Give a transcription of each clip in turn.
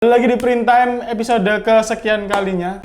Lagi di Print Time episode kesekian kalinya.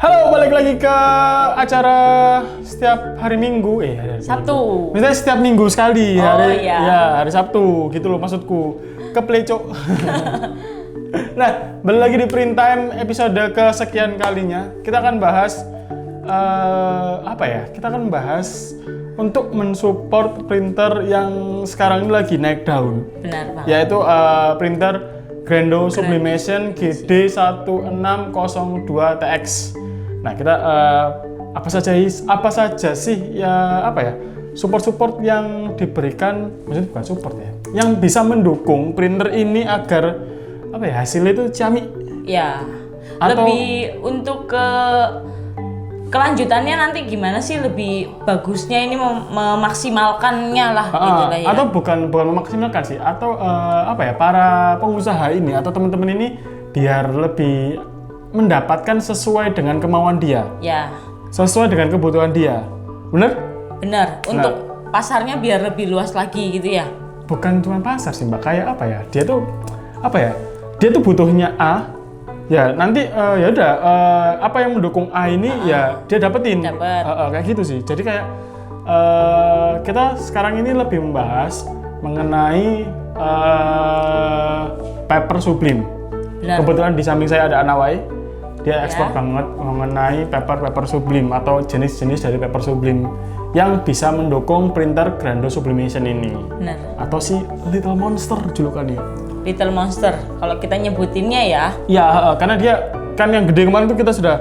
Halo, balik lagi ke acara setiap hari Minggu, Sabtu. Misalnya setiap minggu sekali, iya. hari Sabtu, gitu loh maksudku. Keplecok. Nah, balik lagi di Print Time episode kesekian kalinya. Kita akan bahas Kita akan bahas untuk mensupport printer yang sekarang ini lagi naik daun. Benar banget. Yaitu printer Grando Sublimation GD1602TX. Nah, kita apa saja sih support yang diberikan, maksudnya bukan support ya, yang bisa mendukung printer ini agar hasilnya itu ciamik. Ya. Atau lebih untuk kelanjutannya nanti gimana sih, lebih bagusnya ini memaksimalkannya lah gitu lah ya. Atau bukan memaksimalkan sih, atau para pengusaha ini atau teman-teman ini biar lebih mendapatkan sesuai dengan kemauan dia. Ya. Sesuai dengan kebutuhan dia. Bener? Benar. Untuk pasarnya biar lebih luas lagi gitu ya. Bukan cuma pasar sih, Mbak. Kayak dia tuh butuhnya A. Ya, nanti apa yang mendukung A ini ya dia dapetin. Kayak gitu sih. Jadi kayak kita sekarang ini lebih membahas mengenai paper sublim. Benar. Kebetulan di samping saya ada Anawai. Dia expert banget mengenai paper sublim atau jenis-jenis dari paper sublim yang bisa mendukung printer Grando Sublimation ini. Benar. Atau si Little Monster julukannya. Little Monster kalau kita nyebutinnya ya. Ya, karena dia kan yang gede kemarin tuh kita sudah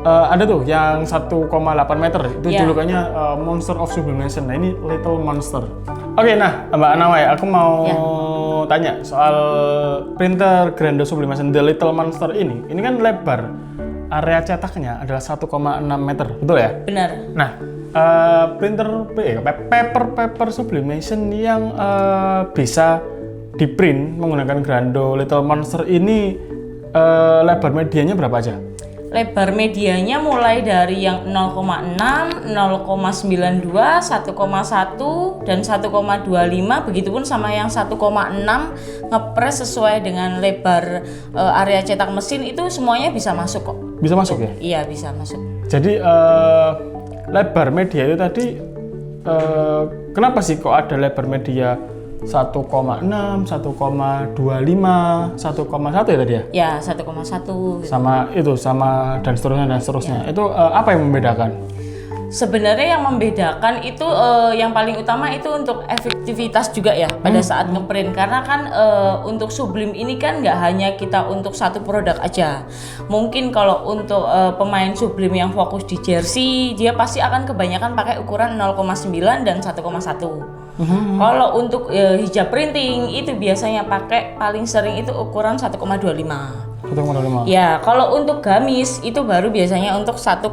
ada tuh yang 1,8 meter itu julukannya Monster of Sublimation. Nah, ini Little Monster. Oke, nah Mbak Anawai, aku mau tanya soal printer Grando Sublimation The Little Monster ini. Ini kan lebar area cetaknya adalah 1,6 meter, betul ya? Benar. Nah, paper sublimation yang bisa di print menggunakan Grando Little Monster ini lebar medianya berapa aja? Lebar medianya mulai dari yang 0,6, 0,92, 1,1, dan 1,25, begitupun sama yang 1,6 ngepres sesuai dengan lebar area cetak mesin, itu semuanya bisa masuk kok. Bisa masuk ya? Iya, bisa masuk. Jadi lebar media itu tadi kenapa sih kok ada lebar media 1,6, 1,25, 1,1 ya tadi ya? Ya, 1,1. Sama dan seterusnya. Ya. Itu apa yang membedakan? Sebenarnya yang membedakan itu yang paling utama itu untuk efektivitas juga ya pada saat ngeprint, karena kan untuk sublim ini kan nggak hanya kita untuk satu produk aja. Mungkin kalau untuk pemain sublim yang fokus di jersey, dia pasti akan kebanyakan pakai ukuran 0,9 dan 1,1. Kalau untuk hijab printing itu biasanya pakai paling sering itu ukuran 1,25. 1,25. Ya, kalau untuk gamis itu baru biasanya untuk 1,6.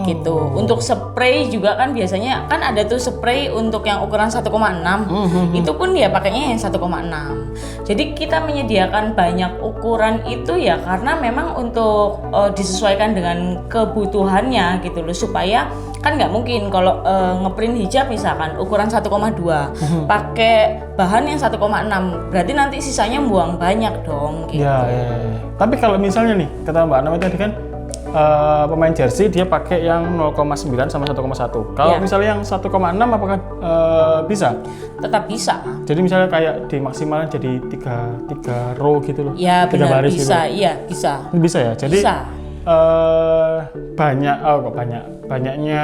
Gitu. Untuk spray juga kan biasanya kan ada tuh spray untuk yang ukuran 1,6. Itu pun dia pakainya yang 1,6. Jadi kita menyediakan banyak ukuran itu ya karena memang untuk disesuaikan dengan kebutuhannya gitu loh, supaya kan nggak mungkin kalau ngeprint hijab misalkan ukuran 1,2 pakai bahan yang 1,6, berarti nanti sisanya buang banyak dong gitu. Ya. Tapi kalau misalnya nih kata Mbak Anam tadi kan pemain jersey dia pakai yang 0,9 sama 1,1. Kalau misalnya yang 1,6 apakah bisa? Tetap bisa. Jadi misalnya kayak dimaksimalkan jadi 3 row gitu loh. Ya, 3 benar, baris bisa. gitu. Iya, bisa. Bisa ya. Jadi bisa. Banyaknya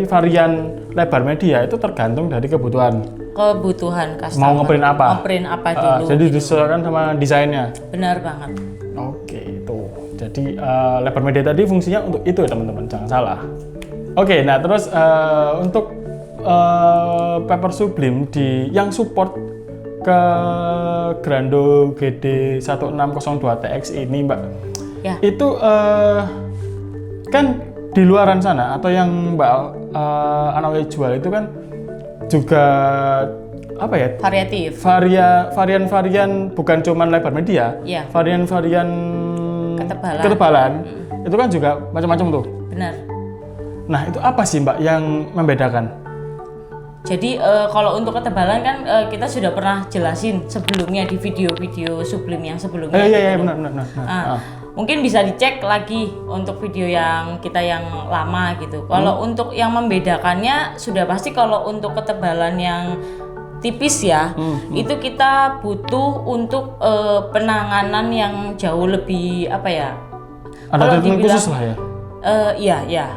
varian lebar media itu tergantung dari kebutuhan customer. Mau ngeprint apa? Ngeprint apa dulu. Jadi gitu. disesuaikan sama desainnya. Benar banget. Oke, itu. Jadi lebar media tadi fungsinya untuk itu ya teman-teman, jangan salah. Oke, nah terus untuk paper sublim yang support ke Grando GD1602TX ini Mbak, itu kan di luaran sana atau yang Mbak Anawai jual itu kan juga variatif. Varian-varian bukan cuman lebar media, varian-varian ketebalan. Itu kan juga macam-macam tuh. Benar. Nah, itu apa sih Mbak yang membedakan? Jadi kalau untuk ketebalan kan kita sudah pernah jelasin sebelumnya di video-video Sublime yang sebelumnya. Iya, benar. Mungkin bisa dicek lagi untuk video yang kita yang lama gitu. Kalau untuk yang membedakannya sudah pasti kalau untuk ketebalan yang tipis ya, itu kita butuh untuk penanganan yang jauh lebih apa ya? Ada treatment khusus lah ya? Iya.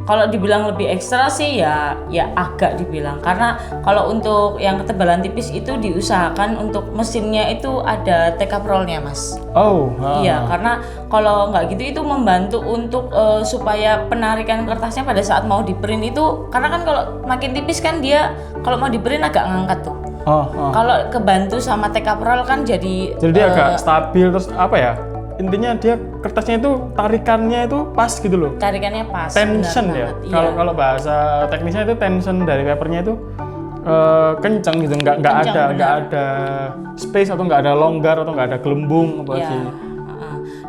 Kalau dibilang lebih ekstra sih ya agak dibilang, karena kalau untuk yang ketebalan tipis itu diusahakan untuk mesinnya itu ada tekaprolnya mas. Iya, karena kalau nggak gitu itu membantu untuk supaya penarikan kertasnya pada saat mau di print itu, karena kan kalau makin tipis kan dia kalau mau di print agak ngangkat tuh. Kalau kebantu sama tekaprol kan jadi dia agak stabil, terus apa ya? Intinya dia kertasnya itu tarikannya itu pas gitu loh. Tarikannya pas. Tension ya. Kalau bahasa teknisnya itu tension dari papernya itu kencang gitu, nggak ada space atau nggak ada longgar atau nggak ada gelembung apa sih.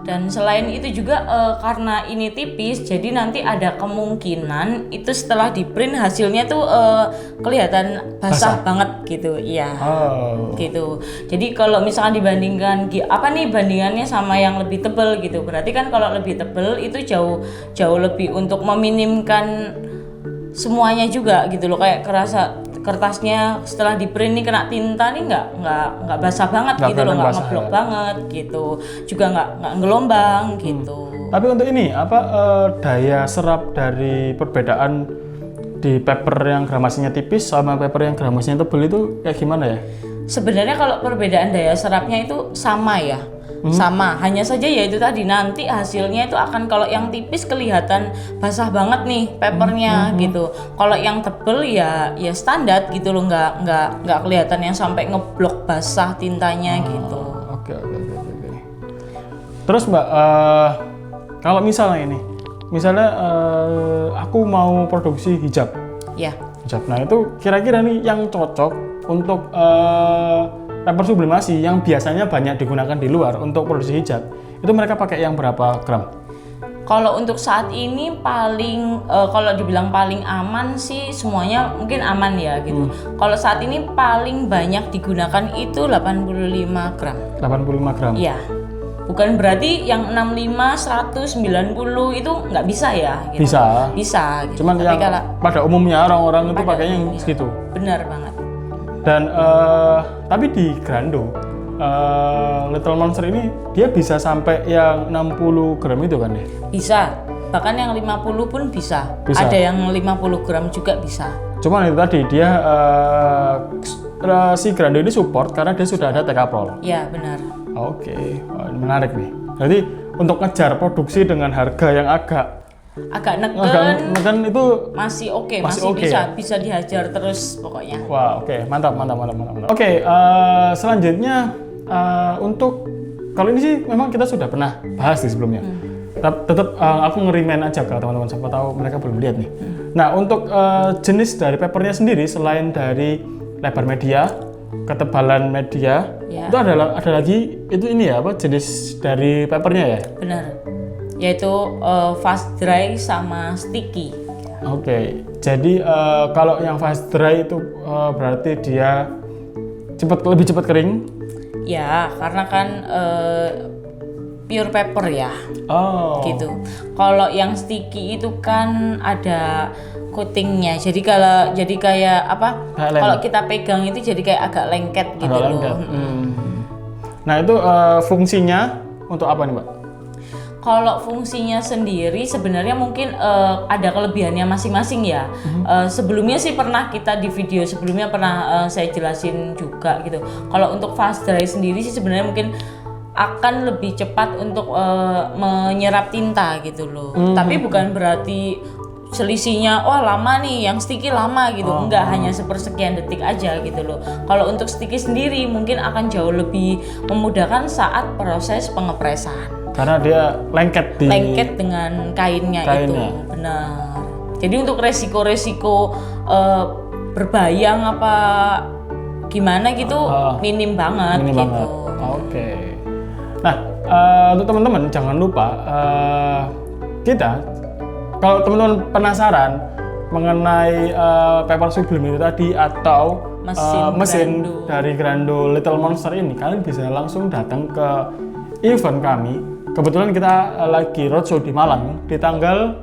Dan selain itu juga karena ini tipis, jadi nanti ada kemungkinan itu setelah di print hasilnya tuh kelihatan basah banget gitu, iya. Gitu. Jadi kalau misalkan dibandingkan bandingannya sama yang lebih tebal gitu, berarti kan kalau lebih tebal itu jauh lebih untuk meminimkan semuanya juga gitu loh, kayak kerasa kertasnya setelah di print nih kena tinta nih nggak basah banget gitu loh, nggak ngeblok banget gitu, juga nggak ngelombang gitu. Tapi untuk ini daya serap dari perbedaan di paper yang gramasinya tipis sama paper yang gramasinya tebal itu kayak gimana ya? Sebenarnya kalau perbedaan daya serapnya itu sama ya. Sama, hanya saja ya itu tadi nanti hasilnya itu akan, kalau yang tipis kelihatan basah banget nih papernya gitu. Kalau yang tebel ya standar gitu loh, nggak kelihatan yang sampai ngeblok basah tintanya gitu. Oke. Terus Mbak, kalau misalnya aku mau produksi hijab. Ya. Hijab. Nah itu kira-kira nih yang cocok untuk paper sublimasi yang biasanya banyak digunakan di luar untuk produksi hijab, itu mereka pakai yang berapa gram? Kalau untuk saat ini paling kalau dibilang paling aman sih semuanya mungkin aman ya gitu. Kalau saat ini paling banyak digunakan itu 85 gram. 85 gram? Iya. Bukan berarti yang 65, 100, 90 itu nggak bisa ya gitu. Bisa gitu. Cuman yang pada umumnya orang-orang itu pakainya yang segitu. Benar banget. Dan tapi di Grando Little Monster ini dia bisa sampai yang 60 gram itu kan deh? Bisa, bahkan yang 50 pun bisa. Ada yang 50 gram juga bisa. Cuman itu tadi dia si Grando ini support karena dia sudah ada tekaprol. Iya benar. Oke, menarik nih. Jadi untuk ngejar produksi dengan harga yang agak neken itu masih oke, bisa dihajar terus pokoknya. Wah, oke, mantap. Oke, selanjutnya untuk kalau ini sih memang kita sudah pernah bahas di sebelumnya. Tetap aku ngerimain aja ke teman-teman, siapa tahu mereka belum lihat nih. Nah, untuk jenis dari papernya sendiri selain dari lebar media, ketebalan media, itu ada lagi itu ini ya jenis dari papernya ya? Benar. Yaitu fast dry sama sticky. Oke, jadi kalau yang fast dry itu berarti dia lebih cepat kering? Ya, karena kan pure paper ya. Gitu. Kalau yang sticky itu kan ada coatingnya, jadi kayak apa? Kalau kita pegang itu jadi kayak agak lengket gitu loh. Nah itu fungsinya untuk apa nih Mbak? Kalau fungsinya sendiri sebenarnya mungkin ada kelebihannya masing-masing ya. Sebelumnya sih pernah kita di video sebelumnya pernah saya jelasin juga gitu. Kalau untuk fast dry sendiri sih sebenarnya mungkin akan lebih cepat untuk menyerap tinta gitu loh. Tapi bukan berarti selisihnya lama nih, yang sticky lama gitu. Enggak, hanya sepersekian detik aja gitu loh. Kalau untuk sticky sendiri mungkin akan jauh lebih memudahkan saat proses pengepresan. Karena dia lengket dengan kainnya itu, benar. Jadi untuk resiko berbayang apa gimana gitu minim banget gitu. Oke. Nah untuk teman-teman jangan lupa kita, kalau teman-teman penasaran mengenai paper sublime itu tadi atau mesin Grando dari Grando Little Monster ini, kalian bisa langsung datang ke event kami. Kebetulan kita lagi roadshow di Malang di tanggal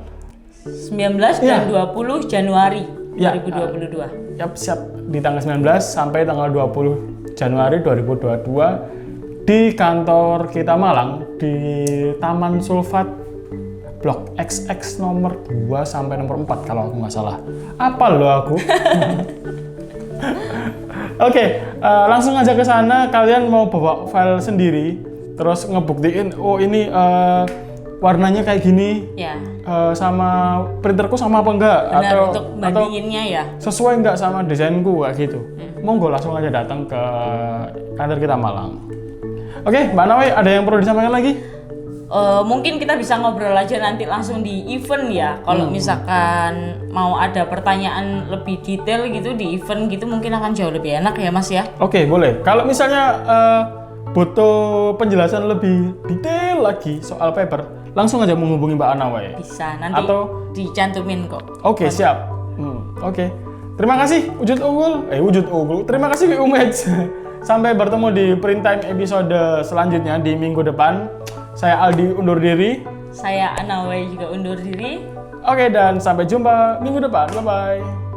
19 dan 20 Januari 2022. Siap di tanggal 19 sampai tanggal 20 Januari 2022 di kantor kita Malang di Taman Sulfat Blok XX nomor 2 sampai nomor 4 kalau aku nggak salah. Apa loh aku? Oke, langsung aja ke sana. Kalian mau bawa file sendiri, terus ngebuktiin, oh ini warnanya kayak gini, Ya. sama printerku sama apa enggak, Benar, untuk bandinginnya ya. sesuai enggak sama desainku kayak gitu. Monggo langsung aja datang ke kantor kita Malang. Oke, Mbak Nawai, ada yang perlu disampaikan lagi? Mungkin kita bisa ngobrol aja nanti langsung di event ya. Kalau misalkan mau ada pertanyaan lebih detail gitu di event gitu, mungkin akan jauh lebih enak ya Mas ya. Oke, boleh. Kalau misalnya butuh penjelasan lebih detail lagi soal paper, langsung aja menghubungi Mbak Nawai. Bisa, nanti Atau dicantumin kok. Oke, siap. Oke. Terima kasih Wujud Unggul. Terima kasih Wi Umej. Sampai bertemu di Print Time episode selanjutnya di minggu depan. Saya Aldi undur diri. Saya Anawai juga undur diri. Oke, dan sampai jumpa minggu depan. Bye-bye.